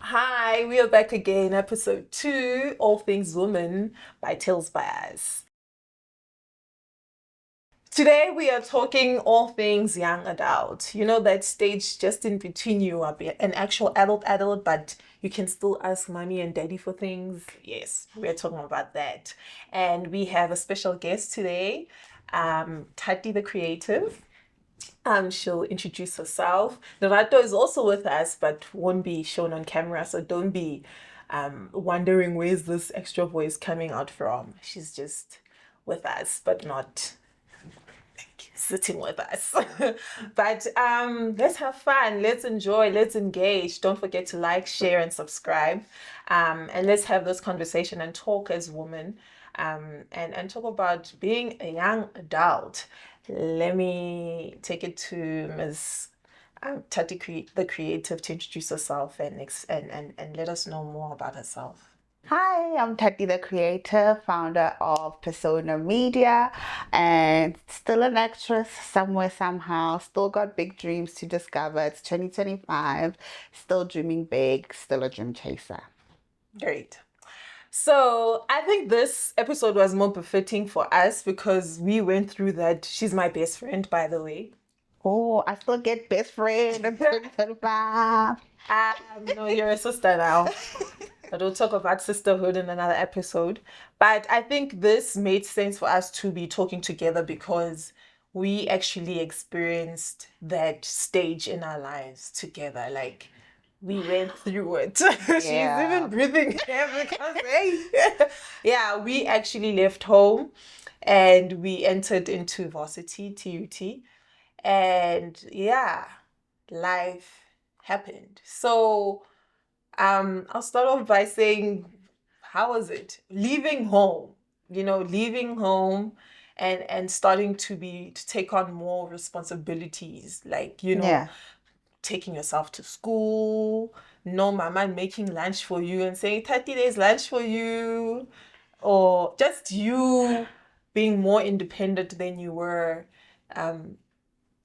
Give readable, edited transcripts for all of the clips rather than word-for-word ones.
Hi, we are back again, episode 2, All Things Women by Tales by Us. Today we are talking all things young adult. You know that stage just in between you are an actual adult, but you can still ask mommy and daddy for things. Yes, we're talking about that. And we have a special guest today, Tati the Creative. She'll introduce herself. Norato is also with us, but won't be shown on camera, so don't be wondering where's this extra voice coming out from. She's just with us, but not sitting with us. But let's have fun, let's enjoy, let's engage. Don't forget to like, share, and subscribe. And let's have this conversation and talk as women, and talk about being a young adult. Let me take it to Ms. Tati, the creative, to introduce herself and let us know more about herself. Hi, I'm Tati the Creator, founder of Persona Media, and still an actress somewhere, somehow. Still got big dreams to discover. It's 2025, still dreaming big, still a dream chaser. Great. So I think this episode was more befitting for us because we went through that. She's my best friend, by the way. Oh, I still get best friend in 2025. No, you're a sister now. I don't talk about sisterhood in another episode. But I think this made sense for us to be talking together because we actually experienced that stage in our lives together. Like, we went through it. She's even breathing here because, hey. Yeah, we actually left home and we entered into varsity, TUT. And yeah, life happened. So, I'll start off by saying, how was it leaving home? Leaving home and starting to take on more responsibilities, like Yeah. taking yourself to school, no mama making lunch for you and saying 30 days lunch for you, or just you being more independent than you were um,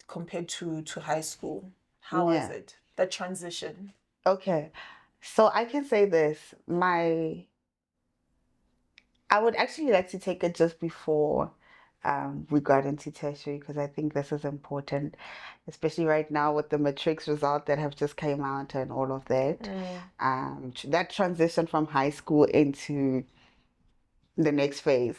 compared to high school. How was Yeah. it, the transition? Okay. So I can say this. I would actually like to take it just before we got into tertiary because I think this is important, especially right now with the matrix result that have just came out and all of that. That transition from high school into the next phase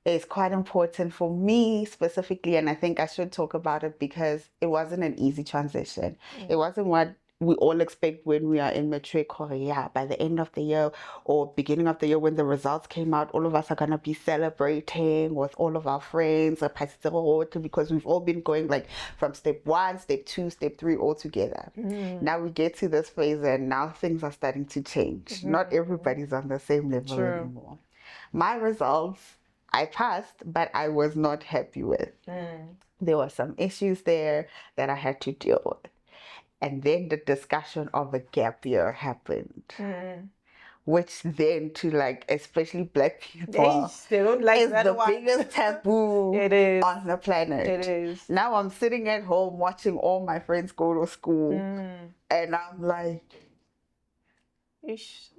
is quite important for me specifically, and I think I should talk about it because it wasn't an easy transition. It wasn't what we all expect when we are in matric or yeah, by the end of the year or beginning of the year when the results came out, all of us are gonna be celebrating with all of our friends because we've all been going like from step 1, step 2, step 3 all together. Now we get to this phase and now things are starting to change. Not everybody's on the same level anymore. My results, I passed, but I was not happy with. There were some issues there that I had to deal with. And then the discussion of a gap year happened. Which then to like especially black people They don't like is that the one. biggest taboo It is. on the planet. It is. Now I'm sitting at home watching all my friends go to school and I'm like, Ish.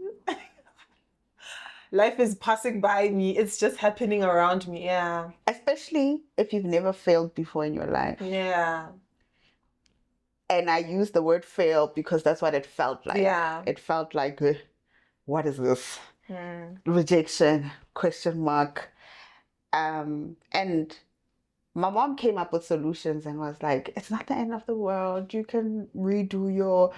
Life is passing by me. It's just happening around me. Yeah. especially if you've never failed before in your life. Yeah. And I use the word fail because that's what it felt like. Yeah. It felt like, what is this? Rejection, question mark. And my mom came up with solutions and was like, it's not the end of the world. You can redo your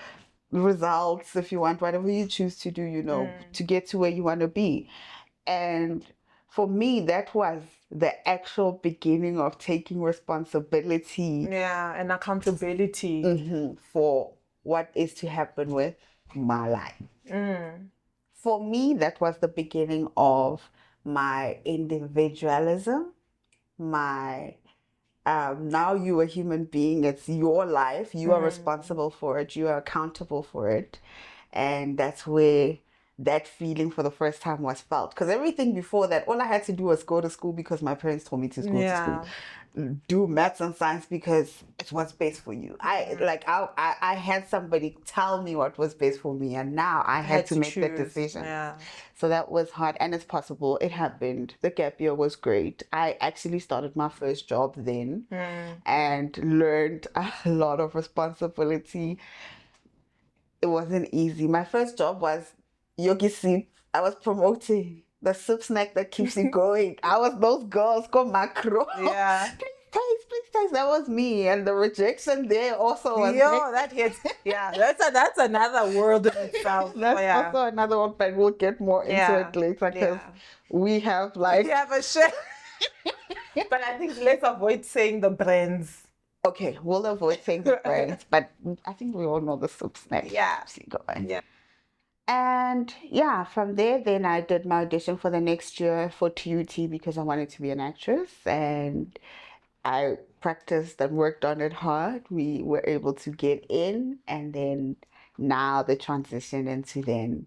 results if you want, whatever you choose to do, to get to where you want to be. And for me, that was the actual beginning of taking responsibility. Yeah, and accountability. For what is to happen with my life. For me, that was the beginning of my individualism, my now you're a human being, it's your life, you are responsible for it, you are accountable for it. And that's where that feeling for the first time was felt. Because everything before that, all I had to do was go to school because my parents told me to go to school, Yeah. do maths and science because it's what's best for you. I had somebody tell me what was best for me, and now I I had had to to make that choose. decision. Yeah. So that was hard, and it's possible. It happened. The gap year was great. I actually started my first job then and learned a lot of responsibility. It wasn't easy. My first job was yogi soup. I was promoting the soup snack that keeps you going. I was those girls go macro. Yeah. Please taste. That was me. And the rejection there also was Yo, that hits. Yeah, that's another world in itself. Oh, that's yeah. also another one, but we'll get more into Yeah. it later because Yeah. we have like Yeah, for sure. But I think let's avoid saying the brands. okay, we'll avoid saying the brands, but I think we all know the soup snack Yeah. keeps you going. Yeah. And yeah, from there, then I did my audition for the next year for TUT because I wanted to be an actress and I practiced and worked on it hard. We were able to get in, and then now the transition into then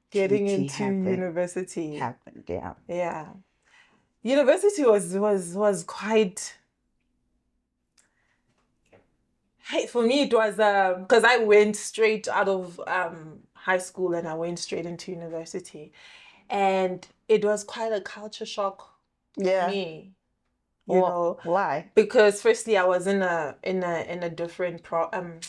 Getting TUT into university. happened, yeah. Yeah. University was quite. Hey, for me, it was because I went straight out of high school and I went straight into university, and it was quite a culture shock for Yeah. me. You Well, know, why? because firstly I was in a different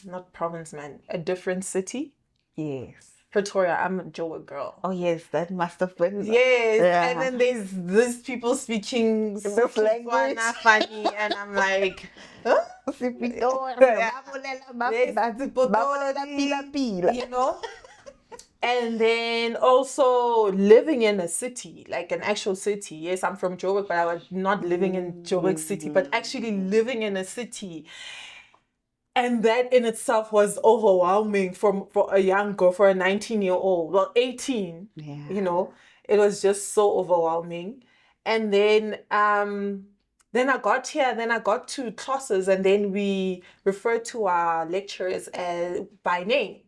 not province, man, a different city. Yes. Pretoria. I'm a Joburg girl. Oh yes, that must have been Yes, yeah. and then there's these people speaking This Setswana language. funny, and I'm like, huh? Sipitor, Yeah. There's babolela pila Sipotori, pila. you know? And then also living in a city, like an actual city. Yes, I'm from Joburg, but I was not living in Joburg city, but actually living in a city. And that in itself was overwhelming for a young girl, for a 19-year-old, well, 18, Yeah. you know, it was just so overwhelming. And then I got here, then I got to classes, and then we referred to our lecturers by name.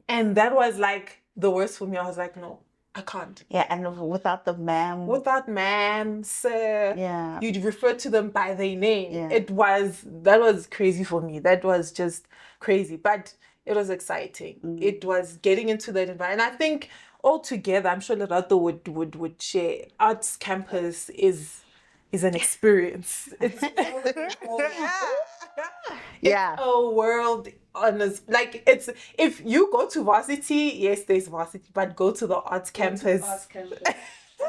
And that was like the worst for me. I was like, no, I can't. Yeah, and without the ma'am. Without ma'am, sir, Yeah. you'd refer to them by their name. Yeah. That was crazy for me. That was just crazy. But it was exciting. It was getting into that environment. And I think altogether, I'm sure Lerato would share, arts campus is an experience. It's Yeah. a world on a, like it's if you go to varsity, yes, there's varsity, but go to the arts campus.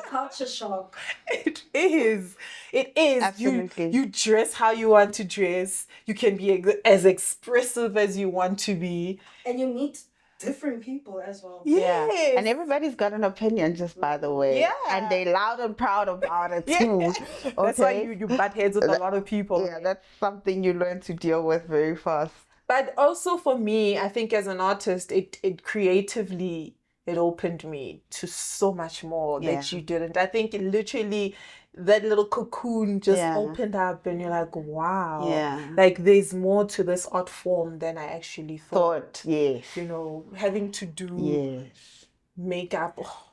Culture shock. It is. It is. Absolutely. You dress how you want to dress. You can be as expressive as you want to be. And you meet different people as well. Yeah. Yes. And everybody's got an opinion, just by the way. Yeah. And they loud and proud about it Yeah. too. That's why Okay? you butt heads with a lot of people. Yeah, that's something you learn to deal with very fast. But also for me, I think as an artist, it creatively it opened me to so much more Yeah. that you didn't. I think it literally that little cocoon just Yeah. opened up and you're like, wow. Yeah. Like there's more to this art form than I actually thought. Yes. You know, having to do Yes. makeup. Oh,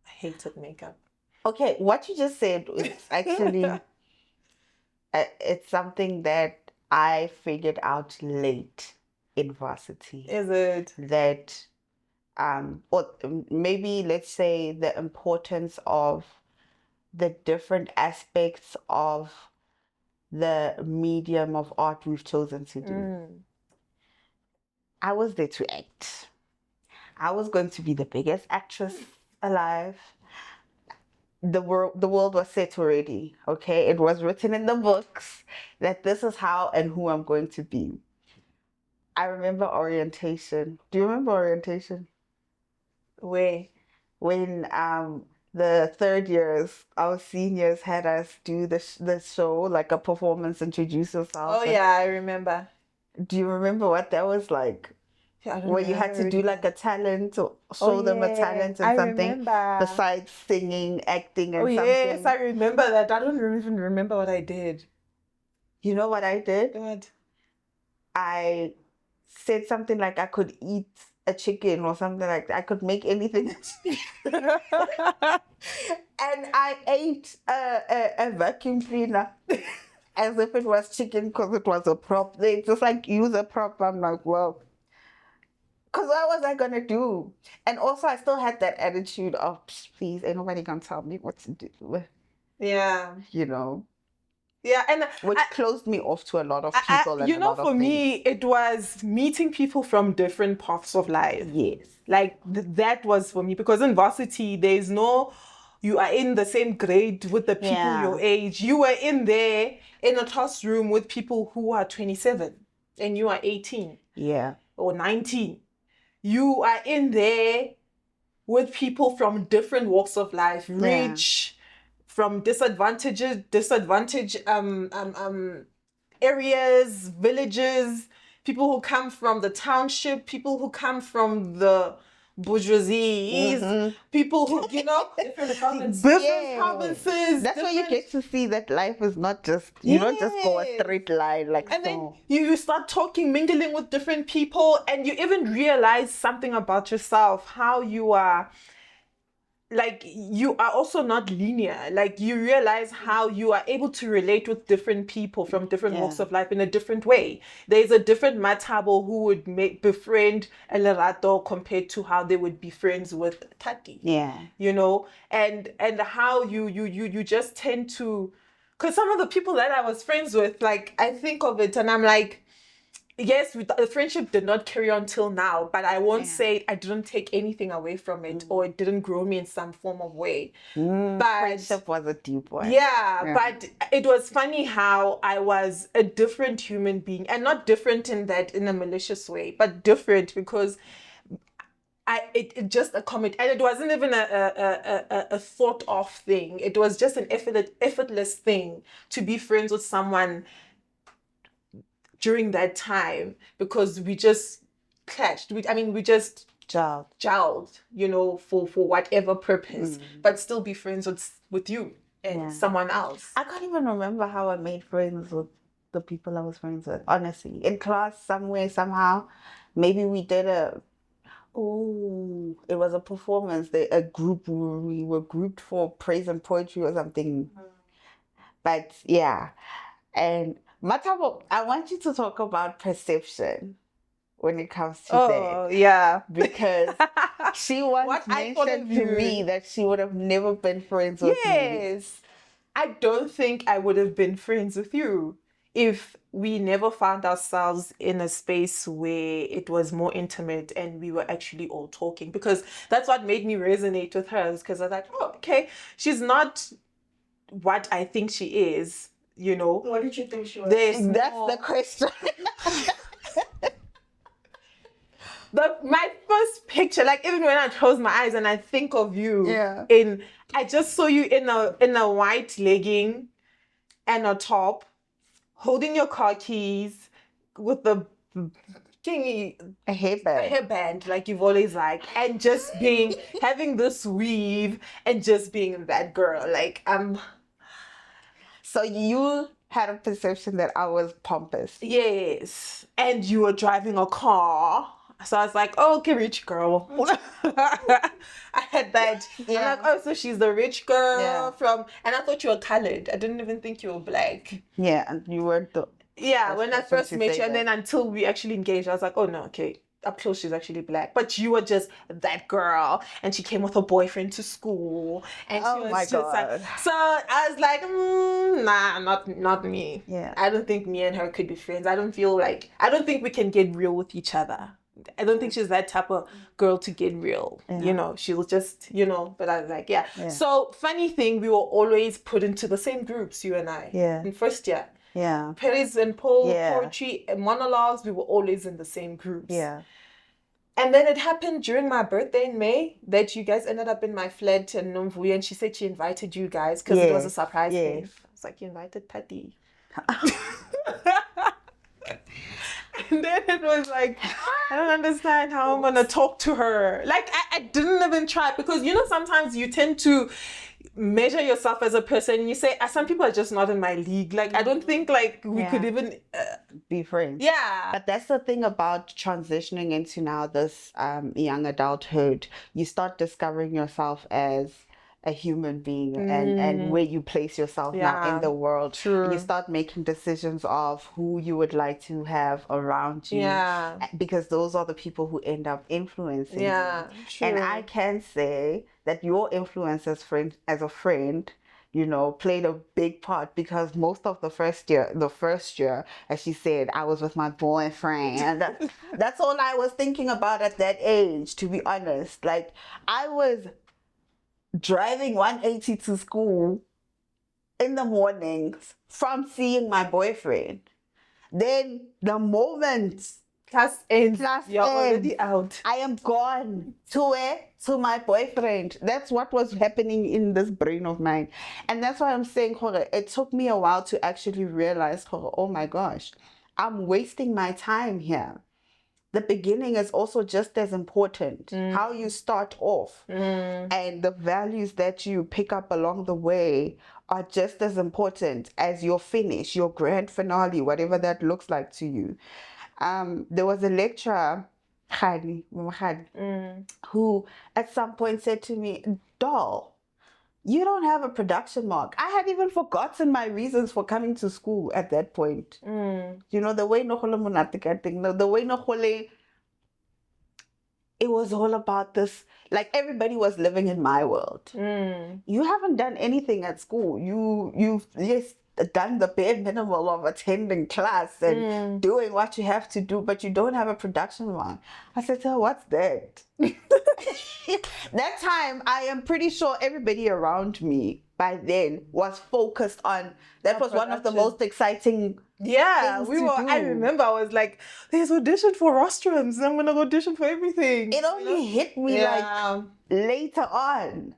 I hated makeup. Okay, what you just said is actually it's something that I figured out late in varsity. Is it? That or maybe let's say the importance of the different aspects of the medium of art we've chosen to do. I was there to act. I was going to be the biggest actress alive. The world was set already, okay? It was written in the books that this is how and who I'm going to be. I remember orientation. Do you remember orientation? Where? When the third years, our seniors had us do the show, like a performance, introduce yourself. Oh yeah, I remember. Do you remember what that was like? Yeah, I don't Where you had to do like a talent or show them a talent and I something remember. besides singing, acting, and Oh something. yes, I remember that. I don't even remember what I did. You know what I did? What? I said something like I could eat a chicken or something like that. I could make anything. And I ate a vacuum cleaner as if it was chicken because it was a prop. They just like use a prop. I'm like, well, because what was I going to do? And also, I still had that attitude of, please, ain't nobody going to tell me what to do. Yeah. You know? Yeah, and Which closed me off to a lot of people and you a know, lot of for things. me, it was meeting people from different paths of life. Yes. Like that was for me, because in varsity, there's no, you are in the same grade with the people Yeah. your age. You were in there in a classroom with people who are 27 and you are 18 Yeah. or 19. You are in there with people from different walks of life, rich, from disadvantaged areas, villages, people who come from the township, people who come from the bourgeoisies, people who, you know, Different provinces. different provinces. That's where you different- get to see that life is not just, you don't just go a Yes. straight line like And then so. you start talking, mingling with different people, and you even realize something about yourself, how you are. Like, you are also not linear. Like, you realize how you are able to relate with different people from different walks Yeah. of life in a different way. There's a different Matabo who would befriend a Lerato compared to how they would be friends with Tati. Yeah. You know, and how you just tend to, because some of the people that I was friends with, like, I think of it and I'm like, yes, the friendship did not carry on till now, but I won't say I didn't take anything away from it or it didn't grow me in some form of way. But Friendship was a deep one. yeah, but it was funny how I was a different human being, and not different in that in a malicious way, but different because it just a comment, and it wasn't even a thought of thing. It was just an effortless thing to be friends with someone during that time, because we just clashed. We just Job. gelled, you know, for whatever purpose, but still be friends with you and someone else. I can't even remember how I made friends with the people I was friends with, honestly. In class, somewhere, somehow, maybe we did it was a performance, a group, we were grouped for praise and poetry or something. But yeah, and Matabo, I want you to talk about perception when it comes to that. Yeah. Because she once What I thought mentioned of to you. me that she would have never been friends with me. Yes. I don't think I would have been friends with you if we never found ourselves in a space where it was more intimate and we were actually all talking, because that's what made me resonate with her, because I was like, oh, okay, she's not what I think she is, you know. What did you think she was? That's the question. My first picture, like even when I close my eyes and I think of you, I just saw you in a white legging and a top, holding your car keys with the A hairband like you've always liked, and just having this weave and just being that girl. Like, So you had a perception that I was pompous. yes, and you were driving a car. So I was like, oh, okay, rich girl. I had that. I'm like, oh, so she's the rich girl from, and I thought you were colored. I didn't even think you were black. Yeah, and you weren't the... Yeah, when I first met you, and then until we actually engaged, I was like, oh no, okay, up close she's actually black. But you were just that girl, and she came with her boyfriend to school, and she was just like, so I was like, nah, not me. Yeah. I don't think me and her could be friends. I don't think we can get real with each other. I don't think she's that type of girl to get real. You know, she'll just, you know, but I was like, yeah. So funny thing, we were always put into the same groups, you and I. Yeah. In first year. Yeah. Praise and poetry and monologues, we were always in the same groups. Yeah. And then it happened during my birthday in May that you guys ended up in my flat in Nomvuya, and she said she invited you guys because it was a surprise thing. I was like, you invited Patty. And then it was like, I don't understand how I'm gonna talk to her. Like I didn't even try because sometimes you tend to measure yourself as a person and you say, some people are just not in my league. Like I don't think like we could even be friends. yeah. But that's the thing about transitioning into now this young adulthood. You start discovering yourself as a human being and where you place yourself now in Yeah, the world. true. And you start making decisions of who you would like to have around you. Yeah. Because those are the people who end up influencing Yeah, you. true. And I can say that your influence as a friend, played a big part because most of the first year, as she said, I was with my boyfriend. That's all I was thinking about at that age, to be honest. Like, I was driving 180 to school in the mornings from seeing my boyfriend. Then the moment Class ends, class you're already out. I am gone to where? To my boyfriend. That's what was happening in this brain of mine. And that's why I'm saying, it took me a while to actually realize, oh my gosh, I'm wasting my time here. The beginning is also just as important. How you start off and the values that you pick up along the way are just as important as your finish, your grand finale, whatever that looks like to you. There was a lecturer, who at some point said to me, Doll, you don't have a production mark. I had even forgotten my reasons for coming to school at that point. The way the way it was all about this, like everybody was living in my world. You haven't done anything at school. You've just done the bare minimum of attending class and doing what you have to do, but you don't have a production one. I said to her, what's that? That time, I am pretty sure everybody around me by then was focused on, that was one of the most exciting Yeah, things to I do. remember I was like, there's audition for rostrums. I'm gonna audition for everything. It only hit me like later on.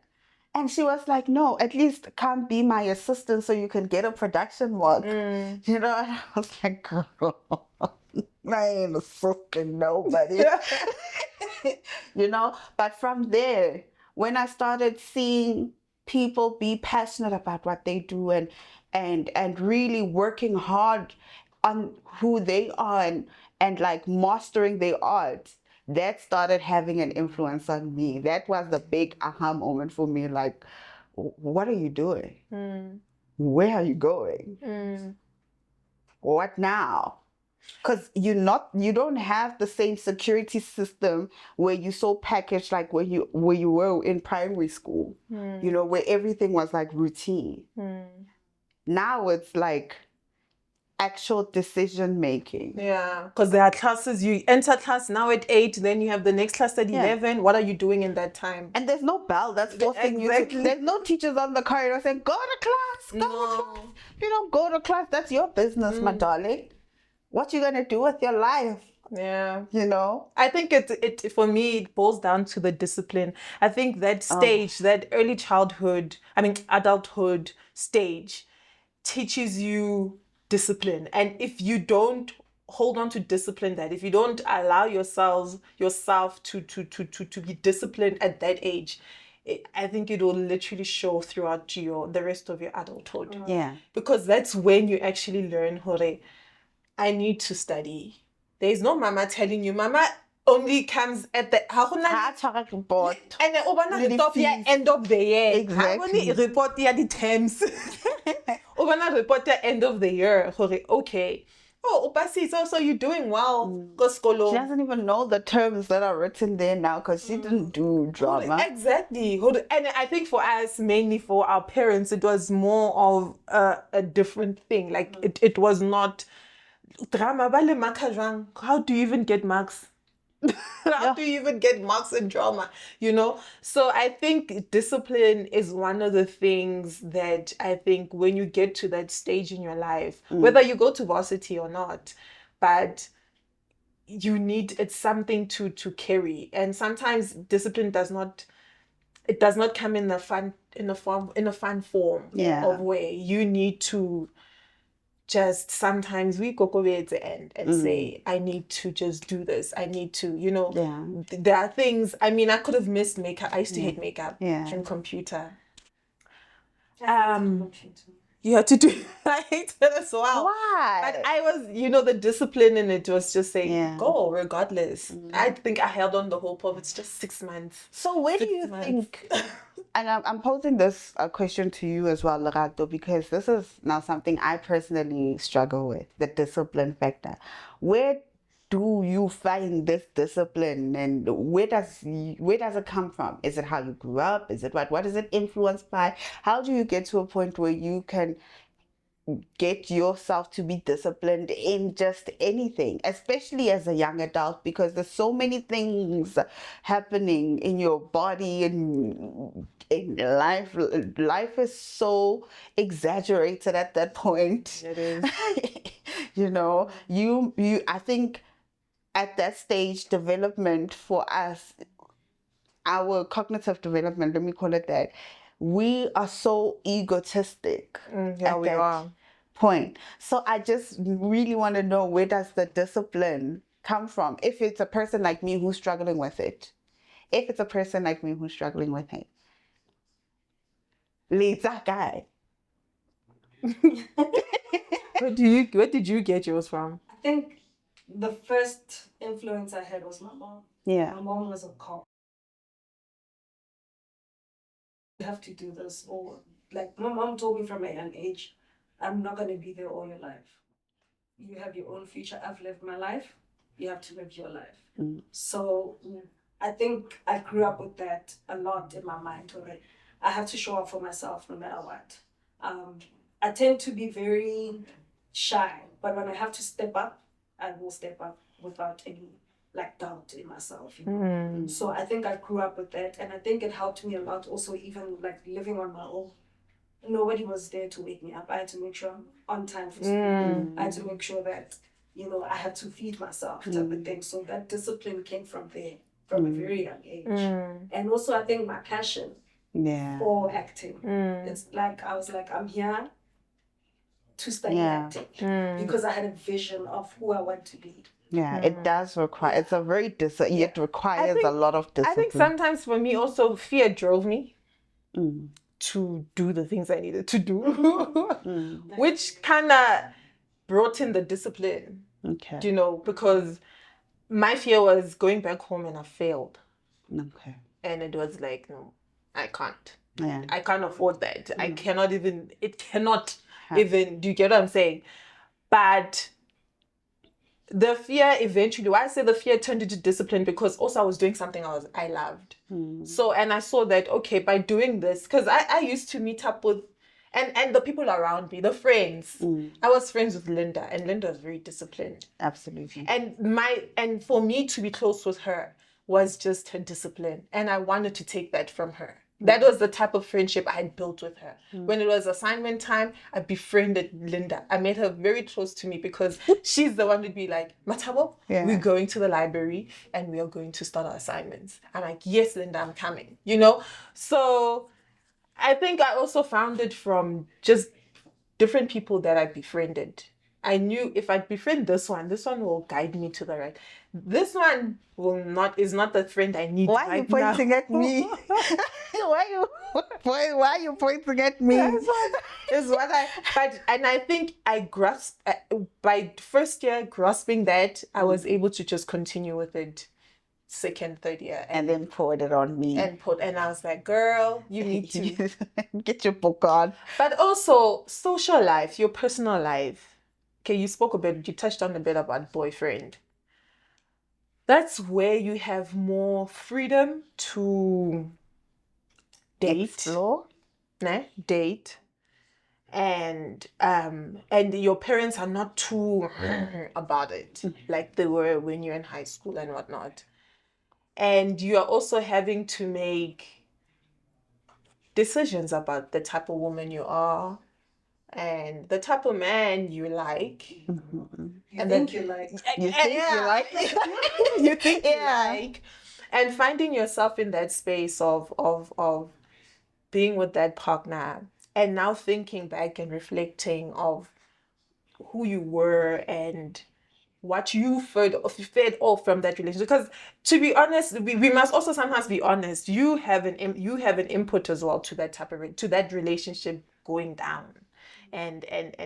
And she was like, no, at least come be my assistant so you can get a production work. And I was like, girl, I ain't assisting nobody. But from there, when I started seeing people be passionate about what they do and really working hard on who they are and like mastering their art, that started having an influence on me. That was the big aha moment for me. Like, what are you doing? Where are you going? What now? Because you don't have the same security system where you so packaged like where you were in primary school, where everything was like routine. Now it's like actual decision making. Yeah, because there are classes, you enter class now at 8, then you have the next class at 11. What are you doing in that time? And there's no bell that's forcing you to. There's no teachers on the corridor saying, go to class, go to class. You don't go to class, that's your business, my darling. What you gonna do with your life? Yeah. I think it for me, it boils down to the discipline. I think that stage, that early childhood, adulthood stage, teaches you discipline. And if you don't hold on to discipline, that if you don't allow yourself to be disciplined at that age, I think it will literally show throughout the rest of your adulthood. Yeah. Because that's when you actually learn, hore, I need to study. There is no mama telling you. Mama only comes at the report. And then report end of the year. Exactly. Report the terms. Report the end of the year. Okay. Oh, Opasi, so you're doing well. She doesn't even know the terms that are written there now because she didn't do drama. Exactly. And I think for us, mainly for our parents, it was more of a different thing. Like it was not drama. How do you even get marks? How do you even get marks in drama? So I think discipline is one of the things that I think when you get to that stage in your life, whether you go to varsity or not, but it's something to carry. And sometimes discipline does not come in a fun form Yeah. of way. You need to just sometimes we go at the end and say, I need to just do this. I need to, there are things, I mean, I could have missed makeup. I used to hate makeup and computer. You had to do I hate it as well. Why? But I was, the discipline in it was just saying, go regardless. I think I held on the hope of it's just 6 months. So where do you think, and I'm posing this question to you as well, Lerato, because this is now something I personally struggle with, the discipline factor. Where do you find this discipline, and where does it come from? Is it how you grew up? Is it what is it influenced by? How do you get to a point where you can get yourself to be disciplined in just anything, especially as a young adult, because there's so many things happening in your body and in life. Life is so exaggerated at that point. It is. I think at that stage, development for us, our cognitive development, let me call it that, we are so egotistic at that point. So I just really want to know, where does the discipline come from? If it's a person like me who's struggling with it. Lisa guy. Where did you get yours from? I think the first influence I had was my mom. Yeah. My mom was a cop. You have to do this, or like my mom told me from a young age, I'm not going to be there all your life. You have your own future. I've lived my life. You have to live your life. So I think I grew up with that a lot in my mind, where I have to show up for myself no matter what. I tend to be very shy, but when I have to step up, I will step up without any doubt in myself. So I think I grew up with that, and I think it helped me a lot. Also, even living on my own, nobody was there to wake me up. I had to make sure I'm on time for school. I had to make sure that I had to feed myself, type of thing. So that discipline came from there, from a very young age. And also, I think my passion for acting. It's I was I'm here to study acting because I had a vision of who I want to be. Yeah, it does require, it's a very, it requires a lot of discipline. I think sometimes for me also, fear drove me to do the things I needed to do, which kind of brought in the discipline. Okay. Because my fear was going back home and I failed. Okay. And it was no, I can't. Yeah. I can't afford that. I cannot even, it cannot even, do you get what I'm saying? But the fear eventually, why I say the fear turned into discipline, because also I was doing something I loved. So, and I saw that, okay, by doing this, because I used to meet up with, and the people around me, the friends. I was friends with Linda, and Linda was very disciplined. Absolutely. And for me to be close with her was just her discipline. And I wanted to take that from her. That was the type of friendship I had built with her. When it was assignment time, I befriended Linda. I made her very close to me because she's the one who'd be like, Matabo, we're going to the library and we are going to start our assignments. I'm like, yes, Linda, I'm coming. So I think I also found it from just different people that I befriended. I knew if I befriend this one will guide me to the right. This one is not the friend I need. Why are you pointing at me? Why are you pointing at me? And I think I grasped, by first year grasping that, I was able to just continue with it. Second, third year. And then poured it on me. And I was like, girl, you need to get your book on. But also social life, your personal life. Okay, you touched on a bit about boyfriend. That's where you have more freedom to date. Explore. Date. And your parents are not too about it, like they were when you're in high school and whatnot. And you are also having to make decisions about the type of woman you are and the type of man you like. You think you like. You think you like. And finding yourself in that space of being with that partner, and now thinking back and reflecting of who you were and what you fed off from that relationship. Because to be honest, we must also sometimes be honest. You have an input as well to that to that relationship going down and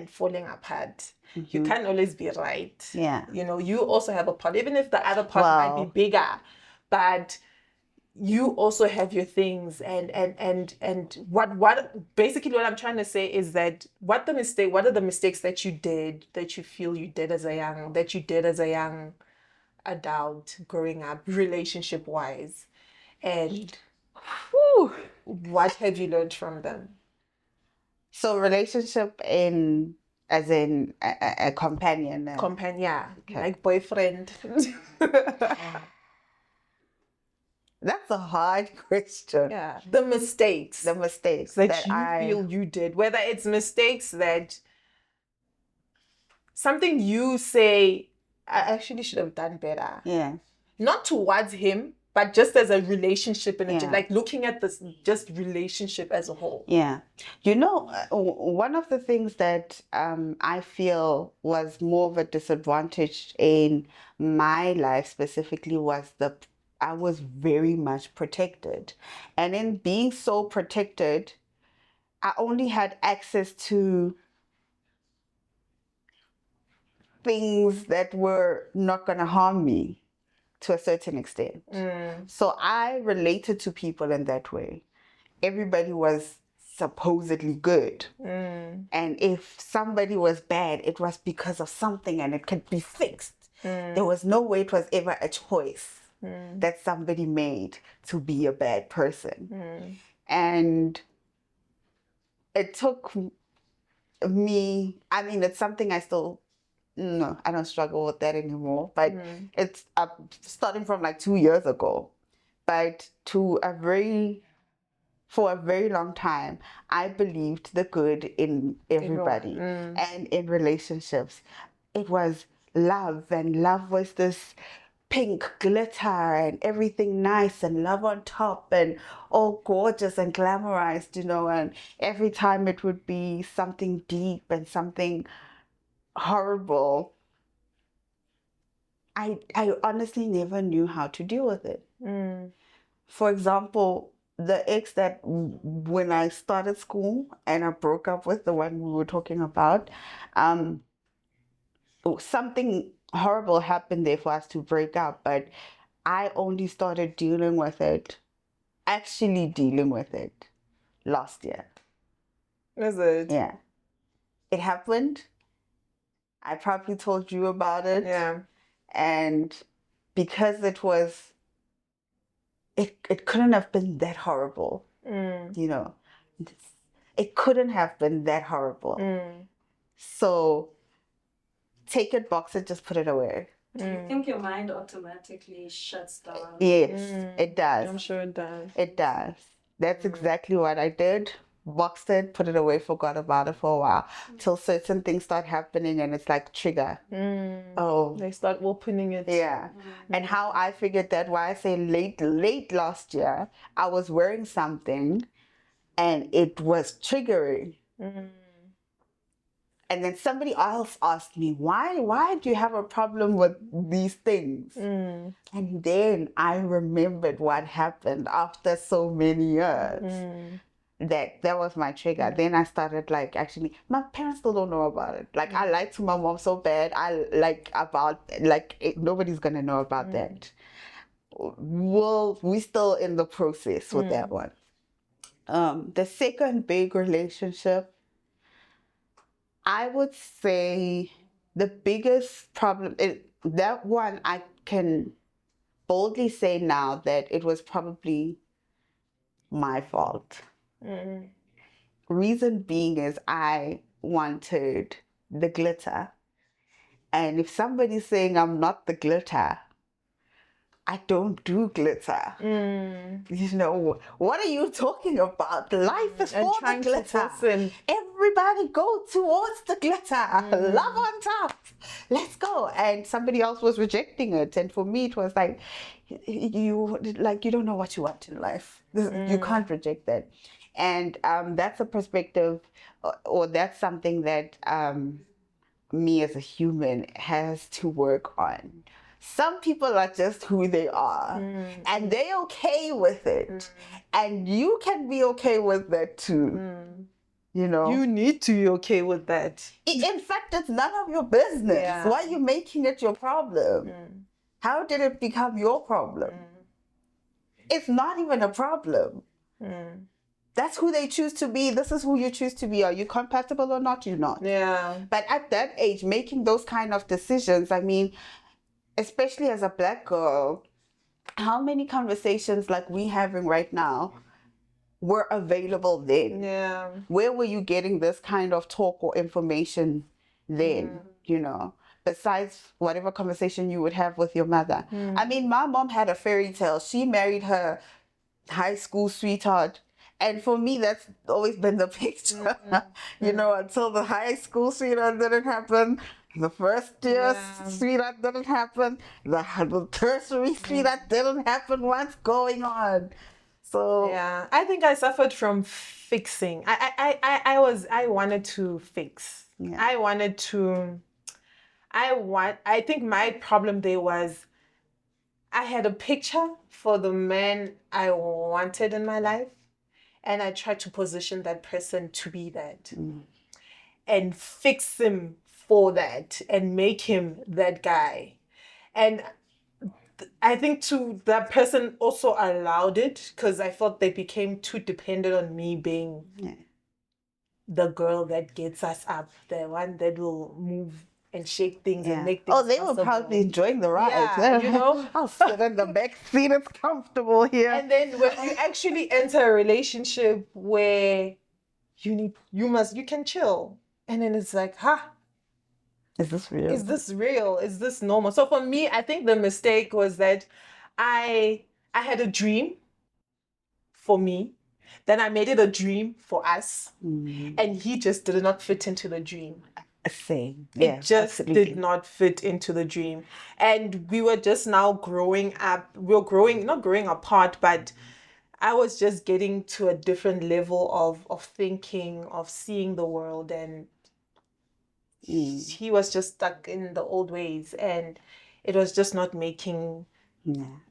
falling apart. You can't always be right. Yeah. You know, you also have a part, even if the other part might be bigger, but you also have your things. And what basically what I'm trying to say is that what are the mistakes that you did, that you feel you did as a young adult growing up, relationship wise, and what have you learned from them? So relationship as in a companion. Companion, yeah, Okay. like boyfriend. That's a hard question. Yeah, the mistakes The mistakes that you feel you did, whether it's mistakes that something you say, I actually should have done better. Yeah. Not towards him, but just as a relationship and Yeah. like looking at this just relationship as a whole. Yeah. You know, one of the things that I feel was more of a disadvantage in my life specifically was I was very much protected. And in being so protected, I only had access to things that were not going to harm me to a certain extent. So I related to people in that way. Everybody was supposedly good. And if somebody was bad, it was because of something and it could be fixed. There was no way it was ever a choice that somebody made to be a bad person. And it took me, I mean, it's something I still, no, I don't struggle with that anymore, but it's starting from like 2 years ago. But for a very long time, I believed the good in everybody and in relationships. It was love, and love was this pink glitter and everything nice and love on top and all gorgeous and glamorized, you know, and every time it would be something deep and something horrible. I honestly never knew how to deal with it. For example, the ex that when I started school and I broke up with the one we were talking about, something horrible happened there for us to break up, but I only started actually dealing with it last year. Is it? Yeah. It happened. I probably told you about it. Yeah. And because it couldn't have been that horrible, you know. It couldn't have been that horrible. So take it, box it, just put it away. Do you think your mind automatically shuts down? Yes, it does. I'm sure it does. It does. That's exactly what I did. Boxed it, put it away, forgot about it for a while. Till certain things start happening and it's like trigger. Oh. They start opening it. Yeah. And how I figured that, why I say late last year, I was wearing something and it was triggering. And then somebody else asked me, why do you have a problem with these things? And then I remembered what happened after so many years. That was my trigger. Then I started actually, my parents still don't know about it. I lied to my mom so bad. Nobody's gonna know about that. We're still in the process with that one. The second big relationship, I would say the biggest problem, that one I can boldly say now that it was probably my fault. Reason being is I wanted the glitter. And if somebody's saying I'm not the glitter, I don't do glitter. You know, what are you talking about? Life is for the glitter. Everybody go towards the glitter. Love on top. Let's go. And somebody else was rejecting it. And for me, it was like, you don't know what you want in life. You can't reject that. And that's a perspective, or that's something that me as a human has to work on. Some people are just who they are, and they're okay with it. And you can be okay with that too. You know? You need to be okay with that. In fact, it's none of your business. Yeah. Why are you making it your problem? How did it become your problem? It's not even a problem. That's who they choose to be. This is who you choose to be. Are you compatible or not? You're not. Yeah. But at that age, making those kind of decisions, I mean, especially as a Black girl, how many conversations like we having right now were available then? Yeah. Where were you getting this kind of talk or information then, you know, besides whatever conversation you would have with your mother? I mean, my mom had a fairy tale. She married her high school sweetheart. And for me, that's always been the picture, you know, until the high school sweetheart didn't happen. The first year sweetheart didn't happen. The tertiary sweetheart didn't happen. What's going on? So Yeah, I think I suffered from fixing. I wanted to fix. Yeah. I think my problem there was I had a picture for the man I wanted in my life, and I tried to position that person to be that and fix him for that and make him that guy. And I think too that person also allowed it because I felt they became too dependent on me being the girl that gets us up, the one that will move and shake things and make things. Oh, they were possible. probably enjoying the ride. Yeah, you know? I'll sit in the back seat. It's comfortable here. And then when you actually enter a relationship where you can chill, and then it's like, Is this real? is this real? Is this normal? So for me, I think the mistake was that I had a dream for me, then I made it a dream for us, and he just did not fit into the dream. Same. It just did not fit into the dream. And we were just now growing up. We were not growing apart, but I was just getting to a different level of thinking, of seeing the world, and he was just stuck in the old ways, and it was just not making.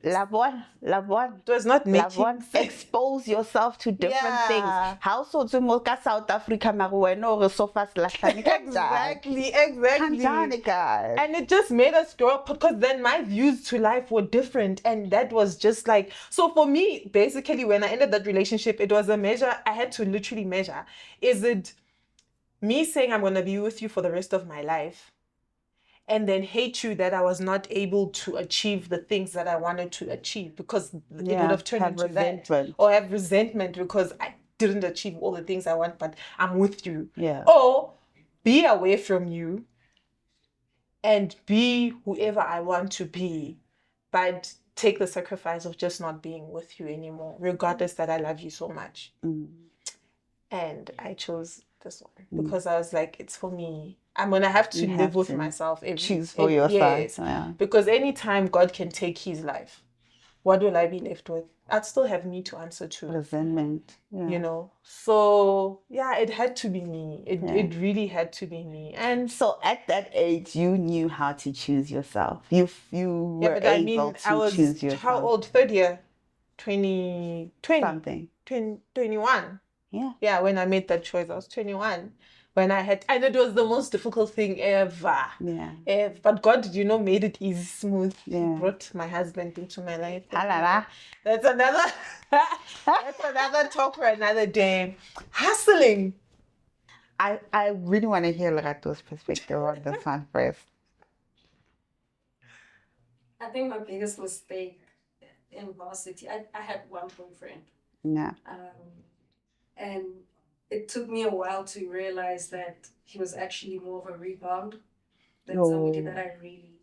Labon. It was not making sense. Expose yourself to different things. How so to Moka South Africa Marueno so fast Exactly. guys. And it just made us grow up because then my views to life were different, and that was just like, so for me, basically when I ended that relationship, it was a measure. I had to literally measure, is it me saying I'm going to be with you for the rest of my life and then hate you that I was not able to achieve the things that I wanted to achieve, because it would have turned into resentment. Or have resentment because I didn't achieve all the things I want, but I'm with you. Or be away from you and be whoever I want to be, but take the sacrifice of just not being with you anymore, regardless that I love you so much. And I chose this one because I was like, it's for me. I'm going to have to live with myself. Choose for yourself. Yes. Because anytime God can take his life, what will I be left with? I'd still have me to answer to. Resentment. You know? So, yeah, it had to be me. It really had to be me. And so at that age, you knew how to choose yourself. You were able to choose yourself. How old? Third year? 20. Something. 21. Yeah, when I made that choice, I was 21. And it was the most difficult thing ever. But God, made it easy, smooth. He brought my husband into my life. That's another talk for another day. Hustling. I really want to hear Lerato's perspective on this one first. I think my biggest mistake in varsity, I had one boyfriend. And it took me a while to realize that he was actually more of a rebound than somebody that I really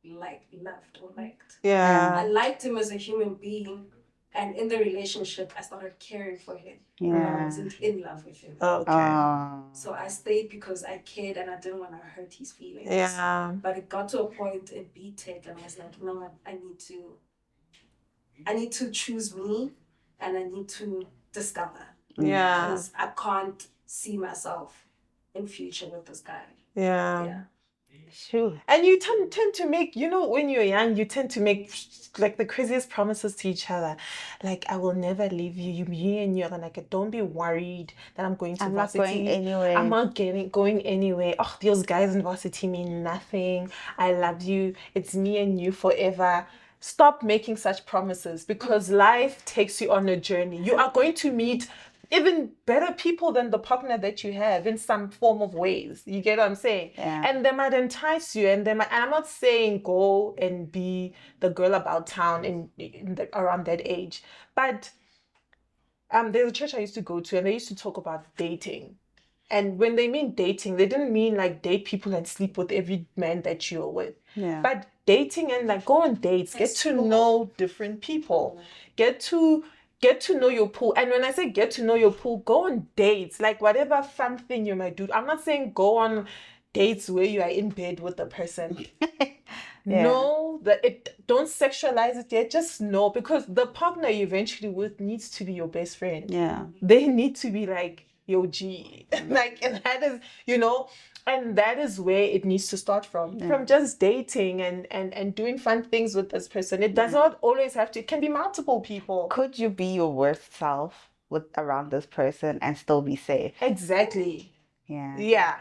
loved or liked. I liked him as a human being, and in the relationship, I started caring for him. I wasn't in love with him. So I stayed because I cared and I didn't want to hurt his feelings. But it got to a point in B-Tech, and I was like, no, I need to choose me, and I need to discover. Because I can't see myself in future with this guy. Yeah. Sure. And you tend to make, when you're young, you tend to make like the craziest promises to each other. Like, I will never leave you. Me and you are like, don't be worried that I'm going to I'm not varsity. going anywhere. I'm not going anywhere. Oh, those guys in varsity mean nothing. I love you. It's me and you forever. Stop making such promises because life takes you on a journey. You are going to meet even better people than the partner that you have in some form of ways. You get what I'm saying? Yeah. And they might entice you, and I'm not saying go and be the girl about town around that age, but there's a church I used to go to, and they used to talk about dating. And when they mean dating, they didn't mean like date people and sleep with every man that you're with. Yeah. But dating and like go on dates, get to know different people, get to know your pool. And when I say get to know your pool, go on dates, like whatever fun thing you might do. I'm not saying go on dates where you are in bed with the person. Know that don't sexualize it yet. Just know, because the partner you eventually with needs to be your best friend. Yeah. They need to be like your G. Like, and that is, and that is where it needs to start from just dating and doing fun things with this person. It does not always have to, it can be multiple people. Could you be your worst self around this person and still be safe? Exactly. Yeah. Yeah.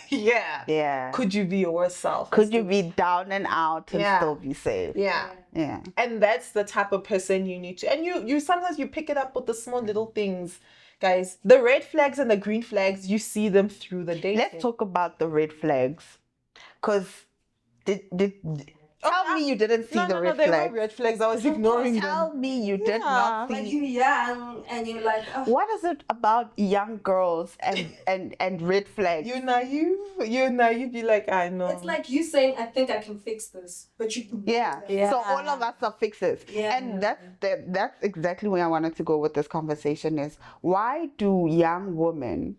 Yeah. Yeah. Could you be your worst self? Could you be down and out and still be safe? Yeah. Yeah. And that's the type of person you need to. And you sometimes you pick it up with the small little things, guys. The red flags and the green flags, you see them through the dating. Let's talk about the red flags. Because tell me you didn't see the red there flags. were red flags. I was ignoring them. Tell me you did not see. Like you're young and you're like, oh. What is it about young girls and red flags? You're naive. You're like, I know. It's like you saying, I think I can fix this, but you can. Yeah. So all of us are fixes. Yeah. And that's exactly where I wanted to go with this conversation is, why do young women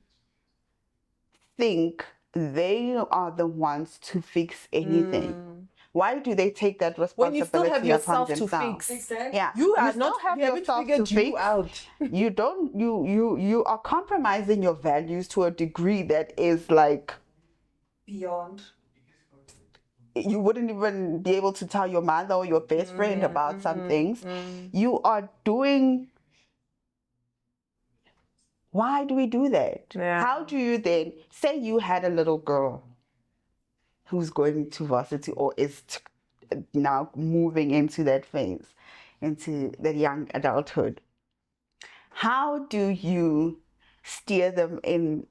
think they are the ones to fix anything? Why do they take that when you still responsibility have upon yourself to themselves? fix? Exactly. Yeah. You are still not. have You haven't yourself figured to you fix. out. You don't. You are compromising your values to a degree that is like Beyond. you wouldn't even be able to tell your mother or your best friend about some things. You are doing. Why do we do that? Yeah. How do you then say you had a little girl who's going to varsity or is now moving into that phase, into the young adulthood? How do you steer them in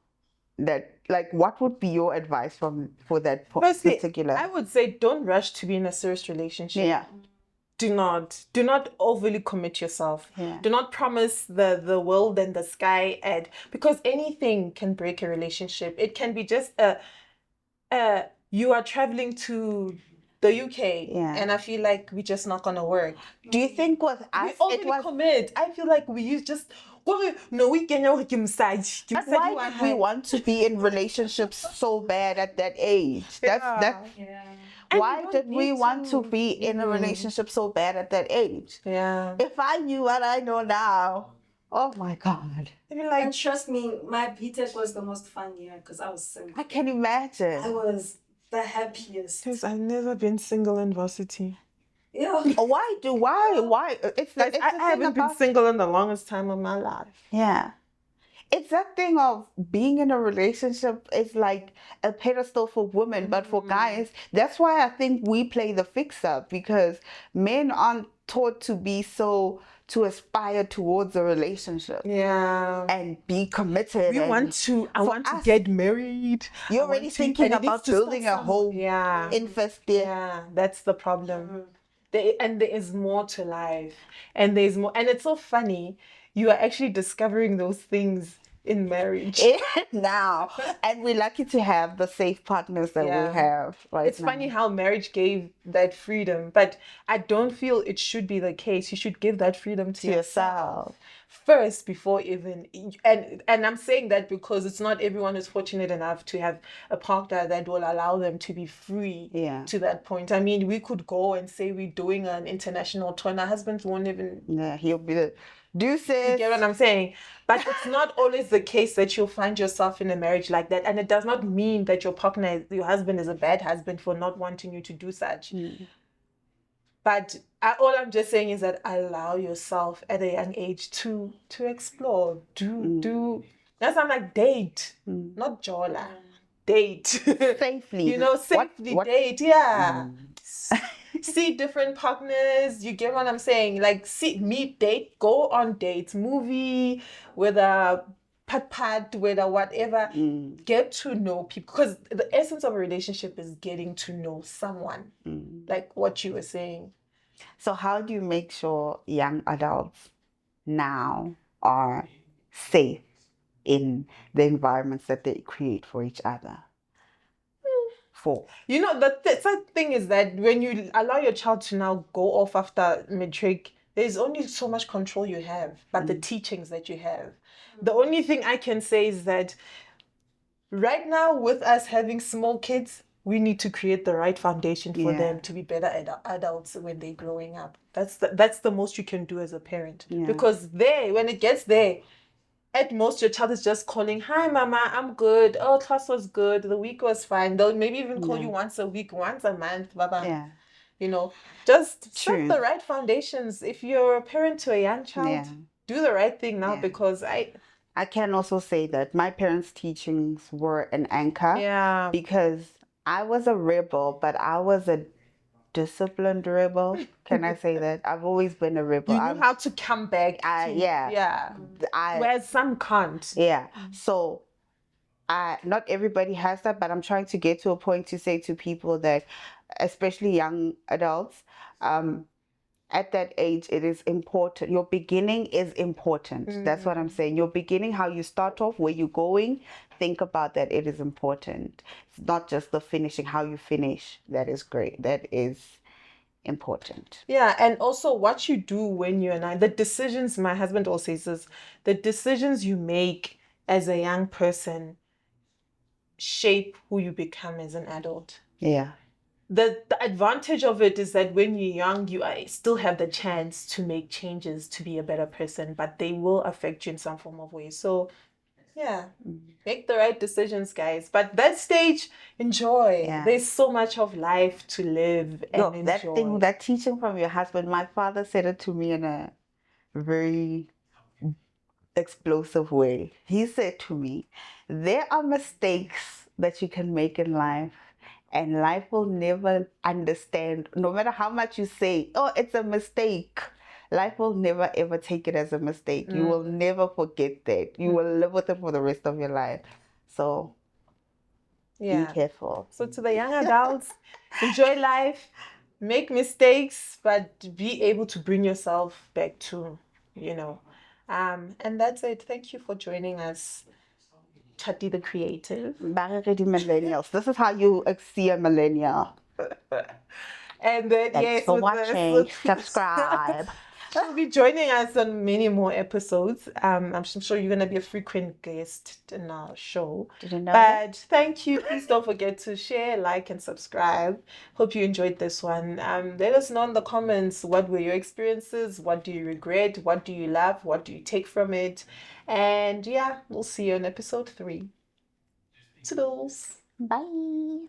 that? Like, what would be your advice for that Firstly, particular? I would say don't rush to be in a serious relationship. Yeah. Do not overly commit yourself. Yeah. Do not promise the world and the sky, because anything can break a relationship. It can be just you are traveling to the UK and I feel like we're just not gonna work. Do you think with us We overly commit. I feel like we use just we can But why did we want to be in relationships so bad at that age? That's Yeah. why did we want to be in a relationship so bad at that age? Yeah. If I knew what I know now, oh my God. I mean, like, And trust me, my BTEC was the most fun year because I was single. I can imagine. I was the happiest. because I've never been single in varsity. Yeah. Why? It's Guys, I haven't been single in the longest time of my life. Yeah. It's that thing of being in a relationship is like a pedestal for women, but for guys, that's why I think we play the fixer, because men aren't taught to aspire towards a relationship Yeah. and be committed. I want to get married. You're already thinking about building a whole invest there. Yeah, that's the problem. There is more to life, and there's more, and it's so funny. You are actually discovering those things in marriage. Now, and we're lucky to have the safe partners that we have right It's now. funny how marriage gave that freedom, but I don't feel it should be the case. You should give that freedom to yourself first before even, and I'm saying that because it's not everyone who's fortunate enough to have a partner that will allow them to be free to that point. I mean, we could go and say we're doing an international tour and our husbands won't even... Yeah, he'll be Deuces. You get what I'm saying? But it's not always the case that you'll find yourself in a marriage like that. And it does not mean that your partner, your husband, is a bad husband for not wanting you to do such. But all I'm just saying is that allow yourself at a young age to explore. Do that's why I'm like, date, not jola. Date. Safely. You know, safely What? date. Yeah. See different partners. You get what I'm saying? Like, meet, date, go on dates, movie, whether pat, whether whatever. Get to know people, because the essence of a relationship is getting to know someone. Like what you were saying. So how do you make sure young adults now are safe in the environments that they create for each other? You know, the thing is that when you allow your child to now go off after matric, there's only so much control you have, but the teachings that you have. The only thing I can say is that right now, with us having small kids, we need to create the right foundation for them to be better adults when they're growing up. That's the most you can do as a parent. Because when it gets there, at most your child is just calling, "Hi mama, I'm good. Oh, class was good. The week was fine." They'll maybe even call you once a week, once a month, baba. Yeah. You know, just set the right foundations. If you're a parent to a young child, do the right thing now, because I can also say that my parents' teachings were an anchor. Yeah. Because I was a rebel, but I was a disciplined rebel. Can I say that? I've always been a rebel. You knew how to come back. Whereas some can't. Yeah. So not everybody has that, but I'm trying to get to a point to say to people that, especially young adults, at that age, it is important. Your beginning is important. That's what I'm saying. Your beginning, how you start off, where you're going, think about that. It is important. It's not just the finishing, how you finish. That is great. That is important. Yeah, and also what you do when you're nine, the decisions, my husband also says, the decisions you make as a young person shape who you become as an adult. Yeah. The advantage of it is that when you're young, you still have the chance to make changes to be a better person, but they will affect you in some form of way. So, yeah, make the right decisions, guys. But that stage, enjoy. Yeah. There's so much of life to live and enjoy. That teaching from your husband, my father said it to me in a very explosive way. He said to me, there are mistakes that you can make in life, and life will never understand, no matter how much you say, oh, it's a mistake. Life will never ever take it as a mistake. You will never forget that. You will live with it for the rest of your life. So be careful. So to the young adults, enjoy life, make mistakes, but be able to bring yourself back to, and that's it. Thank you for joining us, Chati the Creative. Millennials. This is how you see a millennial. And then, thanks for watching. Subscribe. She'll be joining us on many more episodes. I'm sure you're going to be a frequent guest in our show. Did you know that? Thank you. Please don't forget to share, like, and subscribe. Hope you enjoyed this one. Let us know in the comments, what were your experiences? What do you regret? What do you love? What do you take from it? And we'll see you on episode 3. Toodles. Bye.